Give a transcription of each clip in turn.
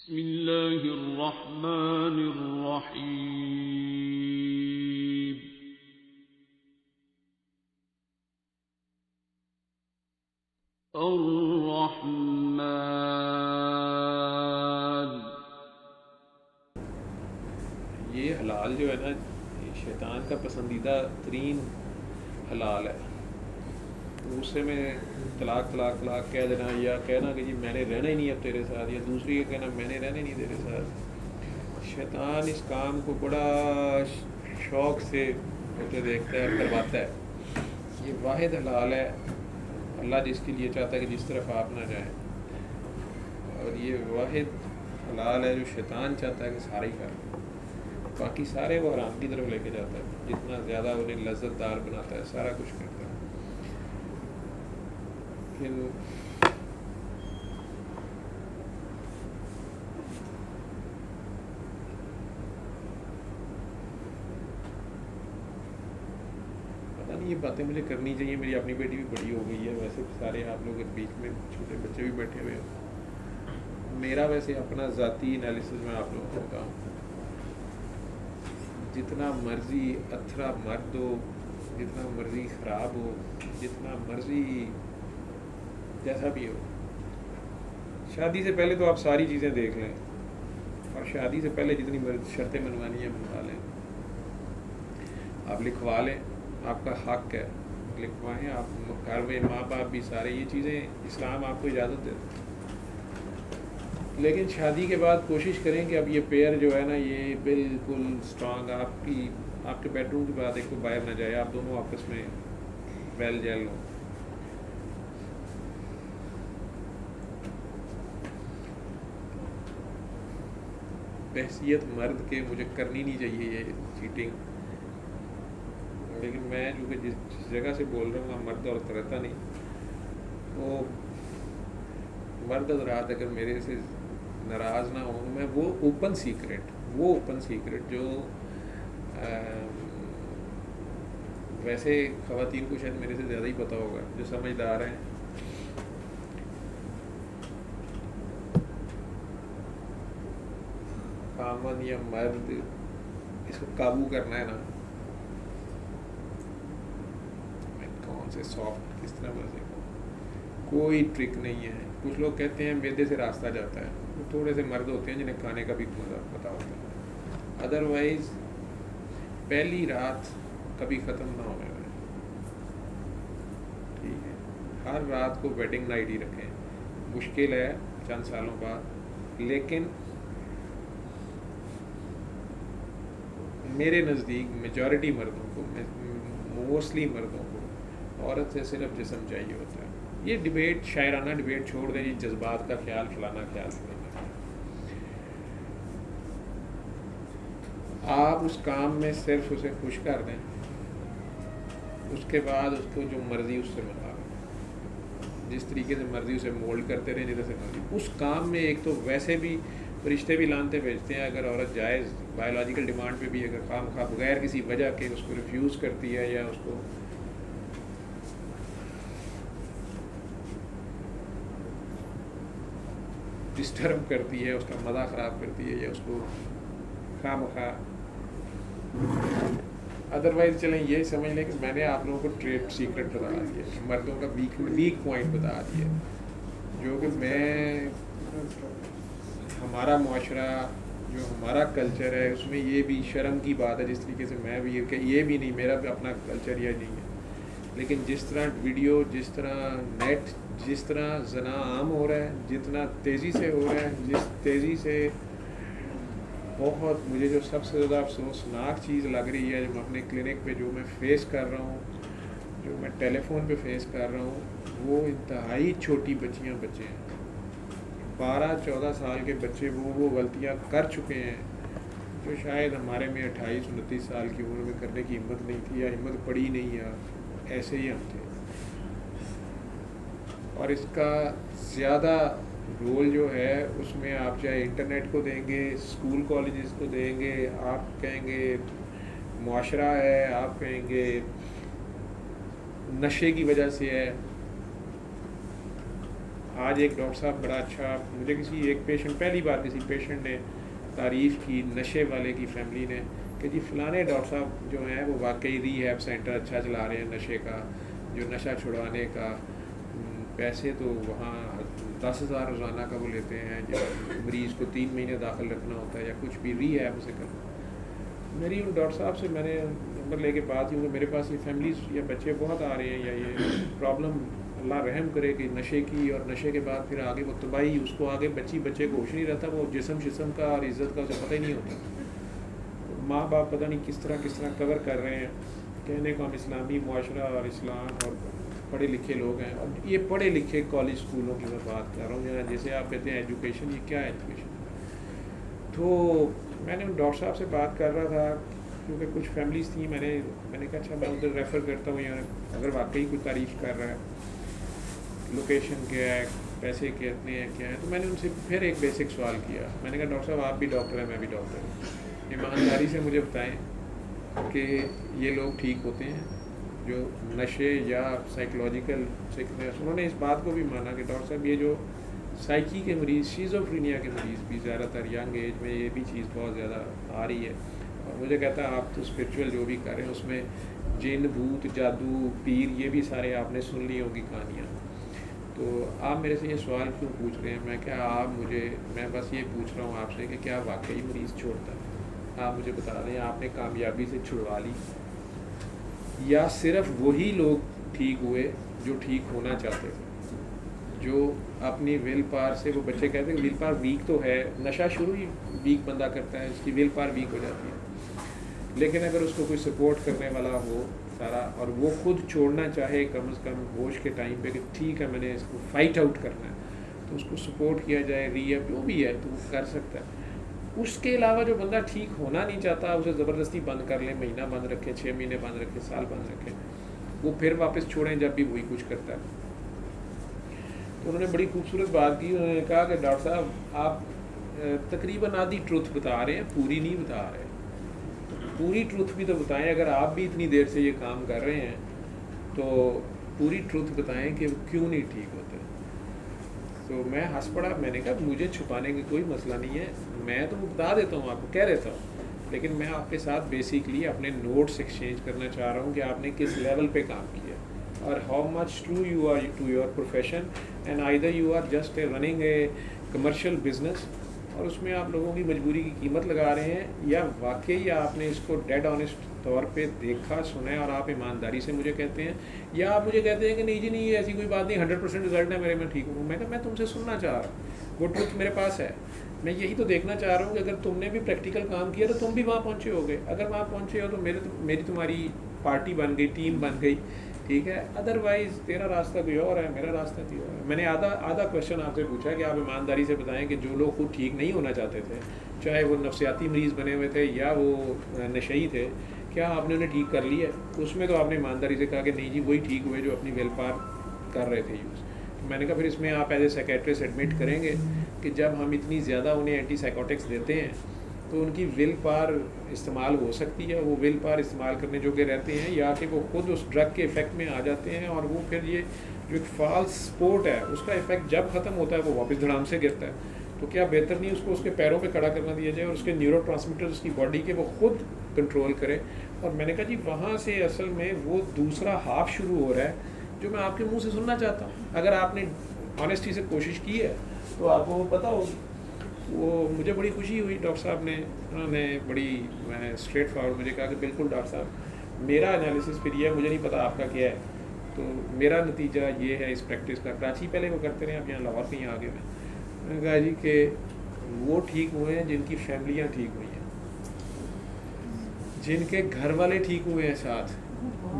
بسم اللہ الرحمن الرحیم الرحمن. یہ حلال جو ہے نا، یہ شیطان کا پسندیدہ ترین حلال ہے. دوسرے میں طلاق طلاق طلاق کہہ دینا، یا کہنا کہ جی میں نے رہنا ہی نہیں اب تیرے ساتھ، یا دوسری کا کہنا میں نے رہنا ہی نہیں تیرے ساتھ. شیطان اس کام کو بڑا شوق سے ہوتے دیکھتا ہے اور کرواتا ہے. یہ واحد حلال ہے اللہ جس کے لیے چاہتا ہے کہ جس طرف آپ نہ جائیں، اور یہ واحد حلال ہے جو شیطان چاہتا ہے کہ سارے ہی کر لیں. باقی سارے وہ حرام کی طرف لے کے جاتا ہے، جتنا زیادہ انہیں لذت دار بناتا ہے سارا کچھ کرتا ہے. پھر پتہ نہیں، یہ باتیں مجھے کرنی چاہیے. میری اپنی بیٹی بھی بڑی ہو گئی ہے، ویسے سارے آپ لوگ اس بیچ میں چھوٹے بچے بھی بیٹھے ہوئے ہیں. میرا ویسے اپنا ذاتی انالیسس میں آپ لوگوں کو بتاؤں، جتنا مرضی اتھرا مرد ہو، جتنا مرضی خراب ہو، جتنا مرضی جیسا بھی ہو، شادی سے پہلے تو آپ ساری چیزیں دیکھ لیں، اور شادی سے پہلے جتنی شرطیں منوانی ہیں منوا لیں. آپ لکھوا لیں، آپ کا حق ہے، لکھوائیں. آپ گھر میں ماں باپ بھی سارے، یہ چیزیں اسلام آپ کو اجازت دیتا ہے. لیکن شادی کے بعد کوشش کریں کہ اب یہ پیئر جو ہے نا یہ بالکل اسٹرانگ، آپ کے بیڈ روم کے بعد ایک کو باہر نہ جائے، آپ دونوں آپس میں ویل جیل ہو. بحثیت مرد کے مجھے کرنی نہیں چاہیے یہ چیٹنگ، لیکن میں چونکہ جس جگہ سے بول رہا ہوں وہاں مرد عورت رہتا نہیں. وہ مرد حضرات اگر میرے سے ناراض نہ ہوں، میں وہ اوپن سیکرٹ جو ویسے خواتین کو شاید میرے سے زیادہ ہی پتہ ہوگا، جو سمجھدار ہیں. خامن یا مرد اس کو قابو کرنا ہے نا، کون سے سافٹ کس طرح مرضی، کوئی ٹرک نہیں ہے. کچھ لوگ کہتے ہیں میدے سے راستہ جاتا ہے، وہ تھوڑے سے مرد ہوتے ہیں جنہیں کھانے کا بھی مزہ پتہ ہوتا ہے. ادروائز پہلی رات کبھی ختم نہ ہونے والی، ٹھیک ہے. ہر رات کو ویڈنگ نائٹ ہی رکھیں. مشکل ہے چند سالوں بعد، لیکن میرے نزدیک میجورٹی مردوں کو، موسٹلی مردوں کو عورت سے صرف جسم چاہیے ہوتا ہے. یہ ڈبیٹ، شاعرانہ ڈبیٹ چھوڑ دیں جی، جذبات کا خیال فلانا خیال فلانا. آپ اس کام میں صرف اسے خوش کر دیں، اس کے بعد اس کو جو مرضی اس سے منوا لیں، جس طریقے سے مرضی اسے مولڈ کرتے رہیں، جیسے مرضی. اس کام میں ایک تو ویسے بھی فرشتے بھی لانتے بھیجتے ہیں اگر عورت جائز بایولوجیکل ڈیمانڈ پہ بھی اگر خام خواہ بغیر کسی وجہ کے اس کو ریفیوز کرتی ہے، یا اس کو ڈسٹرب کرتی ہے، اس کا مزہ خراب کرتی ہے، یا اس کو خواہ مخواہ. ادروائز چلیں یہ سمجھ لیں کہ میں نے آپ لوگوں کو ٹریڈ سیکرٹ بتا دیا، مردوں کا ویک پوائنٹ بتا دیا، جو کہ میں ہمارا معاشرہ جو ہمارا کلچر ہے اس میں یہ بھی شرم کی بات ہے. جس طریقے سے میں بھی یہ بھی نہیں، میرا بھی اپنا کلچر یہ نہیں ہے، لیکن جس طرح ویڈیو، جس طرح نیٹ، جس طرح زنا عام ہو رہا ہے، جتنا تیزی سے ہو رہا ہے، جس تیزی سے بہت، مجھے جو سب سے زیادہ افسوسناک چیز لگ رہی ہے جو میں اپنے کلینک پہ جو میں فیس کر رہا ہوں، جو میں ٹیلی فون پہ فیس کر رہا ہوں، وہ انتہائی چھوٹی بچے ہیں. 12-14 سال کے بچے وہ غلطیاں کر چکے ہیں جو شاید ہمارے میں 28-29 سال کی عمر میں کرنے کی ہمت نہیں تھی، یا ہمت پڑی نہیں، یا ایسے ہی ہم تھے. اور اس کا زیادہ رول جو ہے اس میں آپ چاہے انٹرنیٹ کو دیں گے، اسکول کالجز کو دیں گے، آپ کہیں گے معاشرہ ہے، آپ کہیں گے نشے کی وجہ سے ہے، آج ایک ڈاکٹر صاحب بڑا اچھا مجھے ایک پیشنٹ پہلی بار کسی پیشنٹ نے تعریف کی نشے والے کی فیملی نے کہ جی فلانے ڈاکٹر صاحب جو ہیں وہ واقعی ری ہیب سینٹر اچھا چلا رہے ہیں نشے کا، جو نشہ چھڑوانے کا پیسے تو وہاں 10,000 روزانہ کا وہ لیتے ہیں، جو مریض کو 3 مہینے داخل رکھنا ہوتا ہے یا کچھ بھی ری ہیب اسے کرنا۔ میری ان ڈاکٹر صاحب سے میں نے نمبر لے کے بات کی کہ میرے پاس یہ فیملیز یا بچے بہت آ رہے ہیں، یا یہ پرابلم اللہ رحم کرے کہ نشے کی، اور نشے کے بعد پھر آگے وہ تباہی، اس کو آگے بچے کو ہوش نہیں رہتا، وہ جسم کا اور عزت کا اسے پتہ ہی نہیں ہوتا۔ ماں باپ پتہ نہیں کس طرح کور کر رہے ہیں، کہنے کو ہم اسلامی معاشرہ اور اسلام اور پڑھے لکھے لوگ ہیں، اور یہ پڑھے لکھے کالج اسکولوں کی میں بات کر رہا ہوں، جیسے آپ کہتے ہیں ایجوکیشن، یہ کیا ہے ایجوکیشن؟ تو میں نے ان ڈاکٹر صاحب سے بات کر رہا تھا کیونکہ کچھ فیملیز تھیں، میں نے کہا اچھا میں ادھر ریفر کرتا ہوں، یار اگر واقعی کوئی تعریف کر رہا ہے، لوکیشن کیا ہے، پیسے کتنے ہیں، کیا ہے۔ تو میں نے ان سے پھر ایک بیسک سوال کیا، میں نے کہا ڈاکٹر صاحب آپ بھی ڈاکٹر ہیں، میں بھی ڈاکٹر ہوں، ایمانداری سے مجھے بتائیں کہ یہ لوگ ٹھیک ہوتے ہیں جو نشے یا سائیکولوجیکل سکنس؟ انہوں نے اس بات کو بھی مانا کہ ڈاکٹر صاحب یہ جو سائیکی کے مریض، شیزوفرینیا کے مریض بھی زیادہ تر ینگ ایج میں یہ بھی چیز بہت زیادہ آ رہی ہے، اور مجھے کہتا ہے آپ تو اسپرچول جو بھی کر رہے ہیں اس میں جن، بھوت، جادو، پیر، یہ بھی سارے آپ نے سن لی ہوں گی کہانیاں، تو آپ میرے سے یہ سوال کیوں پوچھ رہے ہیں؟ میں بس یہ پوچھ رہا ہوں آپ سے کہ کیا واقعی مریض چھوڑتا ہے؟ آپ مجھے بتا دیں آپ نے کامیابی سے چھڑوا لی، یا صرف وہی لوگ ٹھیک ہوئے جو ٹھیک ہونا چاہتے تھے، جو اپنی ول پاور سے، وہ بچے کہتے ہیں ول پاور ویک تو ہے، نشہ شروع ہی ویک بندہ کرتا ہے، اس کی ول پاور ویک ہو جاتی ہے، لیکن اگر اس کو کوئی سپورٹ کرنے والا ہو سارا، اور وہ خود چھوڑنا چاہے کم از کم ہوش کے ٹائم پہ کہ ٹھیک ہے میں نے اس کو فائٹ آؤٹ کرنا ہے، تو اس کو سپورٹ کیا جائے، ری ایپ جو بھی ہے تو وہ کر سکتا ہے۔ اس کے علاوہ جو بندہ ٹھیک ہونا نہیں چاہتا اسے زبردستی بند کر لیں، مہینہ بند رکھیں، 6 مہینے بند رکھیں، سال بند رکھیں، وہ پھر واپس چھوڑیں جب بھی وہی کچھ کرتا ہے۔ تو انہوں نے بڑی خوبصورت بات کی، انہوں نے کہا کہ ڈاکٹر صاحب آپ تقریباً آدھی ٹروتھ بتا رہے ہیں، پوری نہیں بتا رہے، پوری ٹروتھ بھی تو بتائیں، اگر آپ بھی اتنی دیر سے یہ کام کر رہے ہیں تو پوری ٹروتھ بتائیں کہ وہ کیوں نہیں ٹھیک ہوتے۔ تو میں ہنس پڑا، میں نے کہا مجھے چھپانے کی کوئی مسئلہ نہیں ہے، میں تو بتا دیتا ہوں آپ کو، کہہ دیتا ہوں، لیکن میں آپ کے ساتھ بیسکلی اپنے نوٹس ایکسچینج کرنا چاہ رہا ہوں کہ آپ نے کس لیول پہ کام کیا، اور how much true you are to your profession, and either you are just running a commercial business, اور اس میں آپ لوگوں کی مجبوری کی قیمت لگا رہے ہیں، یا واقعی آپ نے اس کو ڈیڈ آنیسٹ طور پہ دیکھا سنا ہے اور آپ ایمانداری سے مجھے کہتے ہیں، یا آپ مجھے کہتے ہیں کہ نہیں جی نہیں ایسی کوئی بات نہیں، 100% رزلٹ ہے میرے، میں ٹھیک ہوں۔ میں کہا میں تم سے سننا چاہ رہا ہوں، وہ ٹروتھ میرے پاس ہے، میں یہی تو دیکھنا چاہ رہا ہوں کہ اگر تم نے بھی پریکٹیکل کام کیا تو تم بھی وہاں پہنچے ہو گے، اگر وہاں پہنچے ہو تو میری تمہاری پارٹی بن گئی، ٹیم بن گئی، ٹھیک ہے، ادروائز تیرا راستہ کوئی اور ہے، میرا راستہ کوئی اور ہے۔ میں نے آدھا کویشچن آپ سے پوچھا کہ آپ ایمانداری سے بتائیں کہ جو لوگ خود ٹھیک نہیں ہونا چاہتے تھے، چاہے وہ نفسیاتی مریض بنے ہوئے تھے یا وہ نشئی تھے، کیا آپ نے انہیں ٹھیک کر لیا ہے؟ اس میں تو آپ نے ایمانداری سے کہا کہ نہیں جی وہی ٹھیک ہوئے جو اپنی ویل پاور کر رہے تھے یوز۔ میں نے کہا پھر اس میں آپ ایز اے سائیکیٹرسٹ ایڈمٹ کریں گے کہ جب ہم اتنی زیادہ انہیں اینٹی سائیکوٹکس دیتے ہیں تو ان کی ول پاور استعمال ہو سکتی ہے، وہ ول پاور استعمال کرنے جو کہ رہتے ہیں، یا کہ وہ خود اس ڈرگ کے افیکٹ میں آ جاتے ہیں، اور وہ پھر یہ جو ایک فالس سپورٹ ہے اس کا افیکٹ جب ختم ہوتا ہے وہ واپس دھڑام سے گرتا ہے۔ تو کیا بہتر نہیں اس کو اس کے پیروں پہ کھڑا کرنا دیا جائے اور اس کے نیورو ٹرانسمیٹر اس کی باڈی کے وہ خود کنٹرول کرے؟ اور میں نے کہا جی وہاں سے اصل میں وہ دوسرا ہاف شروع ہو رہا ہے جو میں آپ کے منہ سے سننا چاہتا ہوں۔ اگر آپ نے آنیسٹی سے کوشش کی ہے تو آپ کو پتہ ہوگی۔ وہ مجھے بڑی خوشی ہوئی، ڈاکٹر صاحب نے انہوں نے بڑی اسٹریٹ فارورڈ مجھے کہا کہ بالکل ڈاکٹر صاحب میرا انالیسس پھر یہ ہے، مجھے نہیں پتا آپ کا کیا ہے، تو میرا نتیجہ یہ ہے اس پریکٹس کا۔ کراچی پہلے وہ کرتے رہے، اب یہاں لاہور کہیں آگے میں نے کہا جی کہ وہ ٹھیک ہوئے ہیں جن کی فیملیاں ٹھیک ہوئی ہیں، جن کے گھر والے ٹھیک ہوئے ہیں ساتھ۔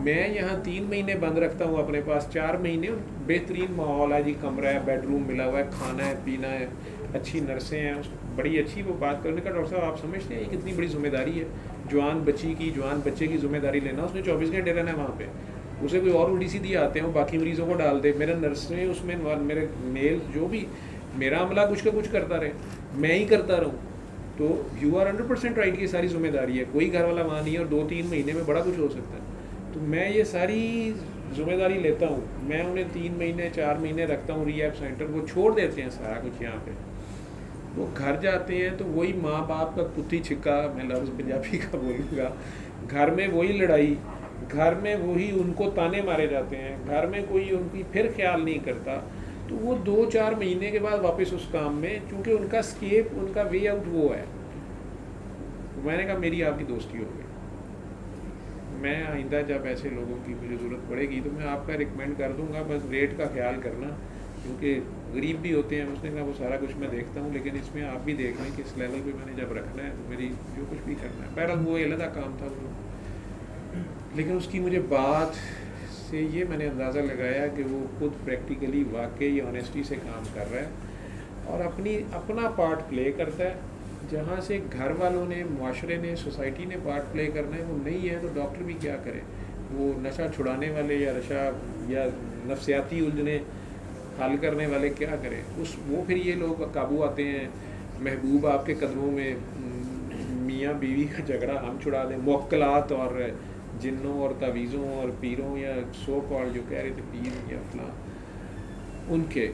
میں یہاں 3 مہینے بند رکھتا ہوں اپنے پاس، 4 مہینے بہترین ماحول ہے جی، کمرہ ہے، بیڈ روم ملا ہوا ہے، کھانا ہے، پینا ہے، اچھی نرسیں ہیں، بڑی اچھی وہ بات کرنے کا۔ ڈاکٹر صاحب آپ سمجھتے ہیں یہ کتنی بڑی ذمہ داری ہے، جوان بچے کی ذمہ داری لینا، اس نے 24 گھنٹے رہنا ہے وہاں پہ، اسے کوئی اور الٹی سیدھی آتے ہیں وہ باقی مریضوں کو ڈال دے، میرے نرسیں اس میں، میرے میل جو بھی میرا عملہ کچھ کا کچھ کرتا رہے، میں ہی کرتا رہوں، تو یو آر 100% رائٹ، یہ ساری ذمہ داری ہے، کوئی گھر والا وہاں نہیں ہے، اور 2-3 مہینے میں بڑا کچھ ہو سکتا ہے۔ تو میں یہ ساری ذمہ داری لیتا ہوں. میں انہیں 3 مہینے 4 مہینے رکھتا ہوں ری ایپ سینٹر. وہ چھوڑ دیتے ہیں سارا کچھ یہاں پہ. وہ گھر جاتے ہیں تو وہی ماں باپ کا کتی چھکا, میں لفظ پنجابی کا بولوں گا, گھر میں وہی لڑائی, گھر میں وہی ان کو تانے مارے جاتے ہیں, گھر میں کوئی ان کی پھر خیال نہیں کرتا. تو وہ 2-4 مہینے کے بعد واپس اس کام میں, چونکہ ان کا اسکیپ, ان کا وے آؤٹ وہ ہے. میں نے کہا میری آپ کی دوستی ہو گئی. میں آئندہ جب ایسے لوگوں کی مجھے ضرورت پڑے گی تو میں آپ کا ریکمینڈ کر دوں گا, بس ریٹ کا خیال کرنا, کیونکہ غریب بھی ہوتے ہیں. اس نے کہا وہ سارا کچھ میں دیکھتا ہوں, لیکن اس میں آپ بھی دیکھ لیں کہ اس لیول پہ میں نے جب رکھنا ہے تو میری جو کچھ بھی کرنا ہے. بہرحال وہ علیحدہ کام تھا وہ, لیکن اس کی مجھے بات سے یہ میں نے اندازہ لگایا کہ وہ خود پریکٹیکلی واقعی آنیسٹی سے کام کر رہا ہے اور اپنا پارٹ پلے کرتا ہے. جہاں سے گھر والوں نے, معاشرے نے, سوسائٹی نے پارٹ پلے کرنا ہے وہ نہیں ہے, تو ڈاکٹر بھی کیا کرے. وہ نشہ چھڑانے والے یا نفسیاتی الجھنیں حل کرنے والے کیا کریں. وہ پھر یہ لوگ قابو آتے ہیں, محبوب آپ کے قدموں میں, میاں بیوی کا جھگڑا ہم چھڑا دیں, موکلات اور جنوں اور تعویذوں اور پیروں یا سو کال جو کہہ رہے تھے پیر یا فلاں, ان کے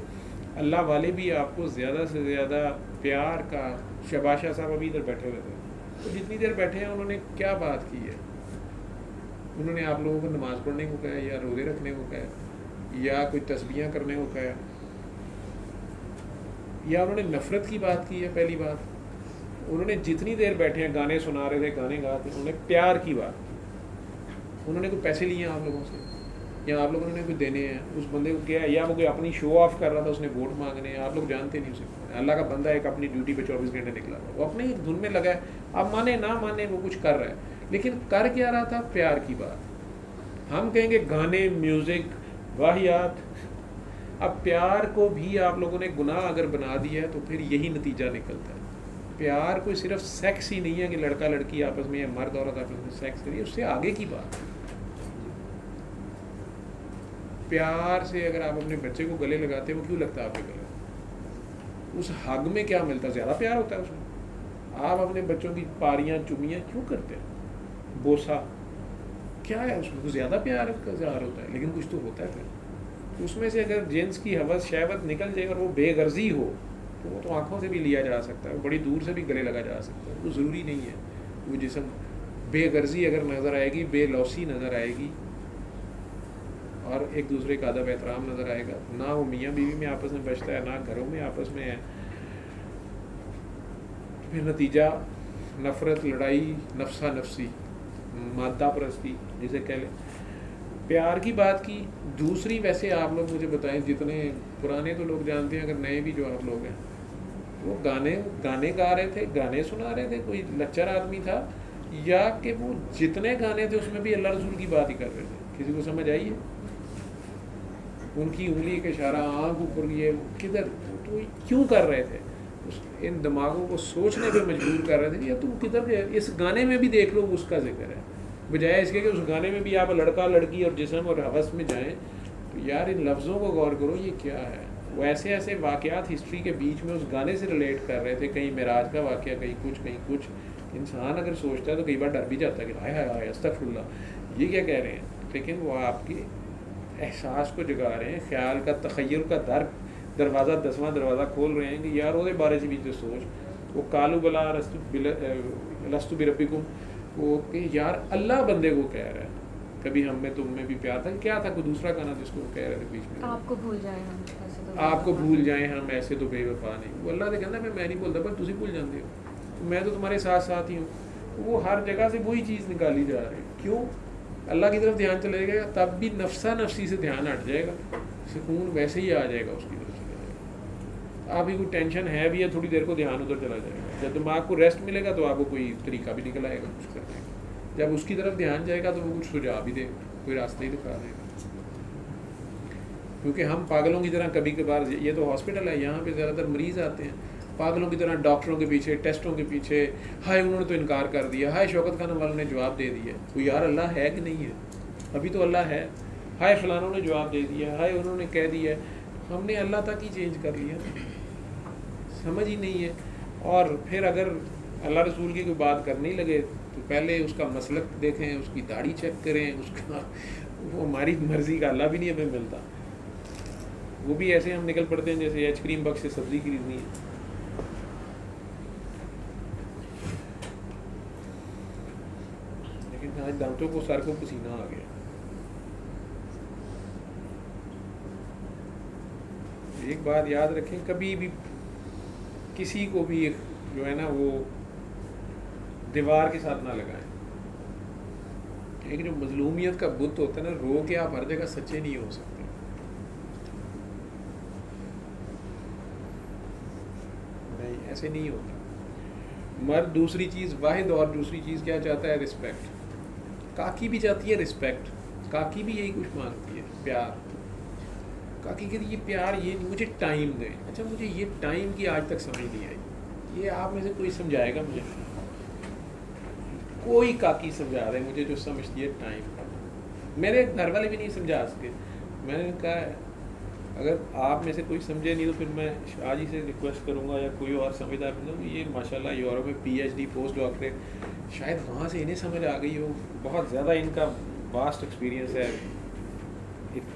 اللہ والے بھی آپ کو زیادہ سے زیادہ پیار کا. شہباز شاہ صاحب ابھی ادھر بیٹھے ہوئے تھے, تو جتنی دیر بیٹھے ہیں انہوں نے کیا بات کی ہے. انہوں نے آپ لوگوں کو نماز پڑھنے کو کہا, یا روزے رکھنے کو کہا, یا کوئی تسبیحاں کرنے کو کہا, یا انہوں نے نفرت کی بات کی ہے. پہلی بات, انہوں نے جتنی دیر بیٹھے ہیں گانے سنا رہے تھے, گانے گاتے, انہوں نے پیار کی بات. انہوں نے کوئی پیسے لیے ہیں آپ لوگوں سے, یا آپ لوگوں نے کوئی دینے ہیں اس بندے کو کیا ہے, یا وہ کوئی اپنی شو آف کر رہا تھا, اس نے ووٹ مانگنے ہیں. آپ لوگ جانتے نہیں اسے. اللہ کا بندہ ایک اپنی ڈیوٹی پہ 24 گھنٹے نکلا ہوا, وہ اپنے دھن میں لگا ہے. اب مانے نہ مانے وہ کچھ کر رہا ہے, لیکن کر کیا رہا تھا؟ پیار کی بات. ہم کہیں گے گانے, میوزک, واہیات. اب پیار کو بھی آپ لوگوں نے گناہ اگر بنا دیا ہے تو پھر یہی نتیجہ نکلتا ہے. پیار کوئی صرف سیکس ہی نہیں ہے کہ لڑکا لڑکی آپس میں یا مرد عورت آپس میں سیکس نہیں, اس سے آگے کی بات. پیار سے اگر آپ اپنے بچے کو گلے لگاتے ہیں, وہ کیوں لگتا ہے آپ کے گلے؟ اس حق میں کیا ملتا ہے؟ زیادہ پیار ہوتا ہے اس میں. آپ اپنے بچوں کی پاریاں چمیاں کیوں کرتے ہیں؟ بوسا کیا ہے اس میں؟ زیادہ پیار کا اظہار ہوتا ہے, لیکن کچھ تو ہوتا ہے. پھر اس میں سے اگر جنس کی حوث شہوت نکل جائے اور وہ بے غرضی ہو تو وہ تو آنکھوں سے بھی لیا جا سکتا ہے, بڑی دور سے بھی گلے لگا جا سکتا ہے. وہ ضروری نہیں ہے. وہ جسم بے غرضی اگر نظر آئے گی, بے لوسی نظر آئے گی, اور ایک دوسرے کا ادب احترام نظر آئے گا, نہ وہ میاں بیوی میں آپس میں بچتا ہے, نہ گھروں میں آپس میں ہے, پھر نتیجہ نفرت, لڑائی, نفسا نفسی, مادہ پرستی جسے کہہ لیں. پیار کی بات کی. دوسری, ویسے آپ لوگ مجھے بتائیں, جتنے پرانے تو لوگ جانتے ہیں, اگر نئے بھی جو آپ لوگ ہیں, وہ گانے گا رہے تھے, گانے سنا رہے تھے, کوئی لچر آدمی تھا, یا کہ وہ جتنے گانے تھے اس میں بھی اللہ رسول کی بات ہی کر رہے تھے. کسی کو سمجھ آئی ہے؟ ان کی انگلی کا اشارہ, آنکھ اوپر, یہ کدھر, تو کیوں کر رہے تھے؟ ان دماغوں کو سوچنے پہ مجبور کر رہے تھے کہ یا تم کدھر گئے. اس گانے میں بھی دیکھ لو اس کا ذکر ہے, بجائے اس کے کہ اس گانے میں بھی آپ لڑکا لڑکی اور جسم اور حوث میں جائیں. تو یار ان لفظوں کو غور کرو, یہ کیا ہے؟ وہ ایسے ایسے واقعات ہسٹری کے بیچ میں اس گانے سے ریلیٹ کر رہے تھے, کہیں معراج کا واقعہ, کہیں کچھ. انسان اگر سوچتا ہے تو کئی بار ڈر بھی جاتا ہے کہ ہائے ہائے استغفر اللہ, یہ کیا کہہ رہے ہیں. لیکن وہ آپ کے احساس کو جگا رہے ہیں, خیال کا, تخیل کا دروازہ 10واں دروازہ کھول رہے ہیں کہ یار وہ بارے سے بھی تو سوچ. وہ کالو بلا لستو بربکم, وہ کہ یار اللہ بندے کو کہہ رہا ہے کبھی ہم میں تم میں بھی پیار تھا. کیا تھا کوئی دوسرا گانا جس کو وہ کہہ رہے تھے بیچ میں, آپ کو بھول جائیں ہم ایسے تو, آپ کو بھول جائیں ہم ایسے تو بے وفا نہیں. وہ اللہ نے کہنا میں نہیں بولتا, پر تسی بھول جاتے ہو, میں تو تمہارے ساتھ ساتھ ہی ہوں. وہ ہر جگہ سے وہی چیز نکالی جا رہی ہے. کیوں؟ اللہ کی طرف دھیان چلے گا, تب بھی نفسا نفسی سے دھیان ہٹ جائے گا, سکون ویسے ہی آ جائے گا, اس کی طرف چلا جائے گا. آپ کی کوئی ٹینشن ہے بھی ہے, تھوڑی دیر کو دھیان ادھر چلا جائے گا. جب دماغ کو ریسٹ ملے گا تو آپ کو کوئی طریقہ بھی نکل آئے گا کچھ کرنے کا. جب اس کی طرف دھیان جائے گا تو وہ کچھ سجھا بھی دے گا, کوئی راستہ ہی دکھا دے گا. کیونکہ ہم پاگلوں کی طرح کبھی کبھار, یہ تو ہاسپٹل ہے, یہاں پہ زیادہ تر مریض آتے ہیں, پاگلوں کی طرح ڈاکٹروں کے پیچھے, ٹیسٹوں کے پیچھے, ہائے انہوں نے تو انکار کر دیا, ہائے شوکت خان والوں نے جواب دے دیا. وہ یار اللہ ہے کہ نہیں ہے؟ ابھی تو اللہ ہے. ہائے فلانوں نے جواب دے دیا, ہائے انہوں نے کہہ دیا. ہم نے اللہ تک ہی چینج کر لیا, سمجھ ہی نہیں ہے. اور پھر اگر اللہ رسول کی کوئی بات کرنے لگے تو پہلے اس کا مسلک دیکھیں, اس کی داڑھی چیک کریں, اس کا وہ ہماری مرضی کا اللہ بھی نہیں ہمیں ملتا. وہ بھی ایسے ہم نکل پڑتے ہیں جیسے ایچ کریم بکس سے سبزی خریدنی ہے. لیکن آج دانتوں کو سر کو پسینہ آ گیا. ایک بات یاد رکھیں, کبھی بھی کسی کو بھی جو ہے نا وہ دیوار کے ساتھ نہ لگائیں. ایک جو مظلومیت کا بت ہوتا ہے نا, رو کے آپ ہر جگہ سچے نہیں ہو سکتے. نہیں, ایسے نہیں ہوتا. مرد دوسری چیز واحد اور دوسری چیز کیا چاہتا ہے؟ رسپیکٹ. کاکی بھی چاہتی ہے رسپیکٹ. کاکی بھی یہی کچھ مانگتی ہے, پیار. کاکی کہتی ہے یہ پیار یہ نہیں, مجھے ٹائم دیں. اچھا مجھے یہ ٹائم کی آج تک سمجھ نہیں آئی. یہ آپ میں سے کوئی سمجھائے گا مجھے؟ کوئی کاکی سمجھا رہے مجھے جو سمجھتی ہے ٹائم. میرے گھر والے بھی نہیں سمجھا سکے. میں نے کہا اگر آپ میں سے کوئی سمجھے نہیں تو پھر میں شاہ جی سے ریکویسٹ کروں گا یا کوئی اور سمجھدار بندہ. یہ ماشاء اللہ یورپ میں P H D post doctorate, شاید وہاں سے انہیں سمجھ آ گئی ہو. بہت زیادہ ان کا واسٹ ایکسپیرینس ہے,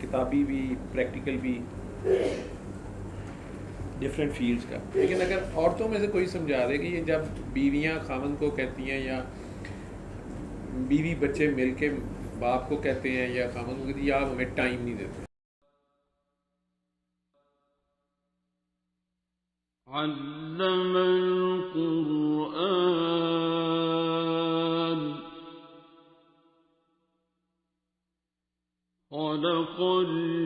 کتابی بھی پریکٹیکل بھی, ڈفرینٹ فیلڈس کا. لیکن اگر عورتوں میں سے کوئی سمجھا دے کہ یہ جب بیویاں خاوند کو کہتی ہیں یا بیوی بچے مل کے باپ کو کہتے ہیں یا خاوند کو کہتی ہیں یا آپ ہمیں ٹائم نہیں دیتے. علم القرآن خلق الإنسان